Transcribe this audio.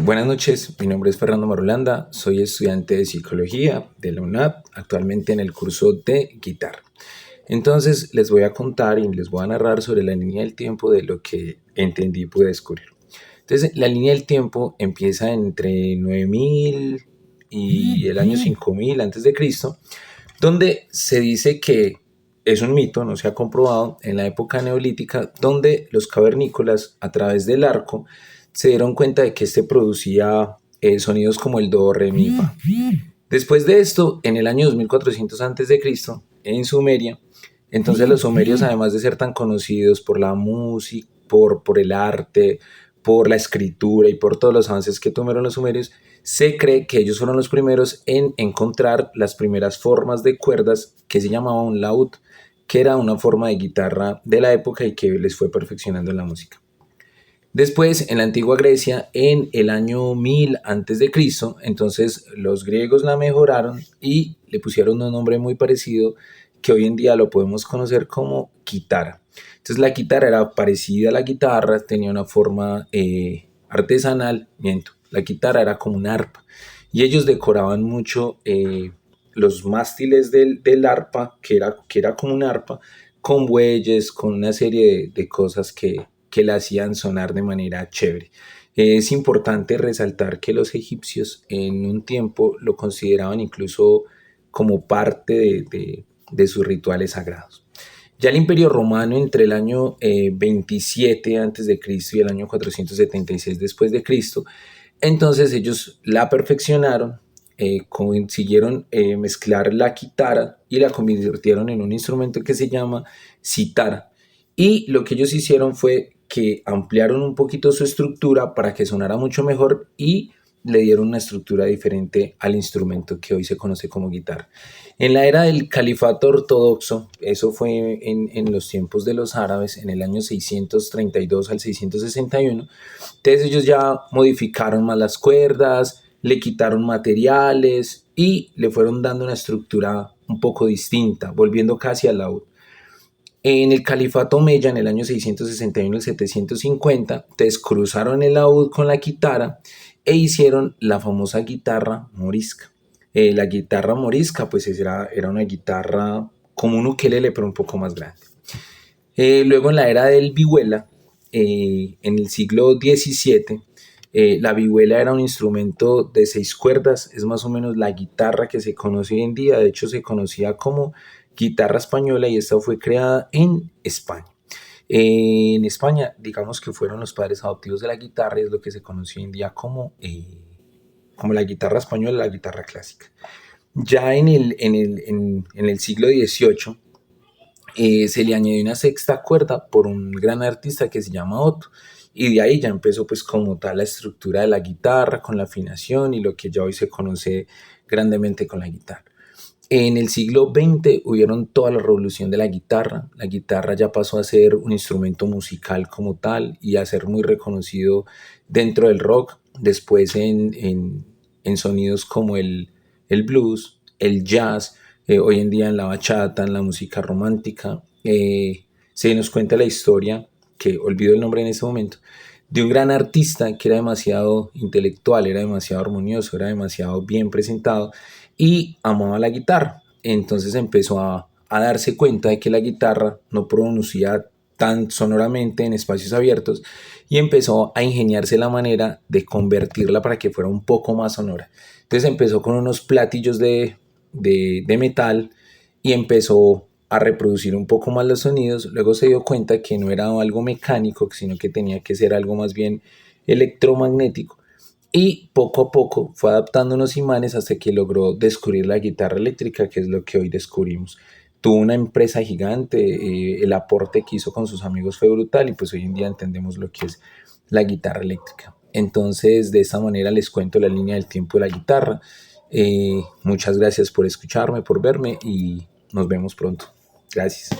Buenas noches, mi nombre es Fernando Marulanda, soy estudiante de psicología de la UNAP, actualmente en el curso de guitarra. Entonces les voy a contar y les voy a narrar sobre la línea del tiempo de lo que entendí y pude descubrir. Entonces la línea del tiempo empieza entre 9000 y el año 5000 antes de Cristo, donde se dice que es un mito, no se ha comprobado, en la época neolítica, donde los cavernícolas a través del arco se dieron cuenta de que este producía sonidos como el do, re, mi, fa. Después de esto, en el año 2400 a.C., en Sumeria, entonces los sumerios, además de ser tan conocidos por la música, por el arte, por la escritura y por todos los avances que tuvieron los sumerios, se cree que ellos fueron los primeros en encontrar las primeras formas de cuerdas que se llamaba un laúd, que era una forma de guitarra de la época y que les fue perfeccionando en la música. Después, en la antigua Grecia, en el año 1000 antes de Cristo, entonces los griegos la mejoraron y le pusieron un nombre muy parecido que hoy en día lo podemos conocer como guitarra. Entonces la guitarra era parecida a la guitarra, tenía una forma artesanal, miento, la guitarra era como una arpa y ellos decoraban mucho los mástiles del arpa, que era como una arpa, con bueyes, con una serie de cosas que la hacían sonar de manera chévere. Es importante resaltar que los egipcios en un tiempo lo consideraban incluso como parte de sus rituales sagrados. Ya el Imperio Romano entre el año 27 a.C. y el año 476 después de Cristo, entonces ellos la perfeccionaron, consiguieron mezclar la guitarra y la convirtieron en un instrumento que se llama cítara. Y lo que ellos hicieron fue que ampliaron un poquito su estructura para que sonara mucho mejor y le dieron una estructura diferente al instrumento que hoy se conoce como guitarra. En la era del califato ortodoxo, eso fue en los tiempos de los árabes, en el año 632 al 661, entonces ellos ya modificaron más las cuerdas, le quitaron materiales y le fueron dando una estructura un poco distinta, volviendo casi al laúd. En el califato omeya, en el año 661 al 750, entonces cruzaron el laúd con la guitarra e hicieron la famosa guitarra morisca. La guitarra morisca pues era una guitarra como un ukelele pero un poco más grande. Luego en la era del vihuela, en el siglo XVII, la vihuela era un instrumento de 6 cuerdas, es más o menos la guitarra que se conoce hoy en día, de hecho se conocía como guitarra española y esta fue creada en España. En España, digamos que fueron los padres adoptivos de la guitarra y es lo que se conoce hoy en día como la guitarra española, la guitarra clásica. Ya en el siglo XVIII se le añadió una sexta cuerda por un gran artista que se llama Otto. Y de ahí ya empezó pues como tal la estructura de la guitarra con la afinación y lo que ya hoy se conoce grandemente con la guitarra. En el siglo XX hubieron toda la revolución de la guitarra ya pasó a ser un instrumento musical como tal y a ser muy reconocido dentro del rock, después en sonidos como el blues, el jazz, hoy en día en la bachata, en la música romántica. Se nos cuenta la historia, que olvido el nombre en este momento, de un gran artista que era demasiado intelectual, era demasiado armonioso, era demasiado bien presentado y amaba la guitarra. Entonces empezó a darse cuenta de que la guitarra no producía tan sonoramente en espacios abiertos y empezó a ingeniarse la manera de convertirla para que fuera un poco más sonora. Entonces empezó con unos platillos de metal y empezó a reproducir un poco más los sonidos, luego se dio cuenta que no era algo mecánico, sino que tenía que ser algo más bien electromagnético y poco a poco fue adaptando unos imanes hasta que logró descubrir la guitarra eléctrica, que es lo que hoy descubrimos. Tuvo una empresa gigante, el aporte que hizo con sus amigos fue brutal y pues hoy en día entendemos lo que es la guitarra eléctrica. Entonces de esta manera les cuento la línea del tiempo de la guitarra. Muchas gracias por escucharme, por verme y nos vemos pronto. Gracias.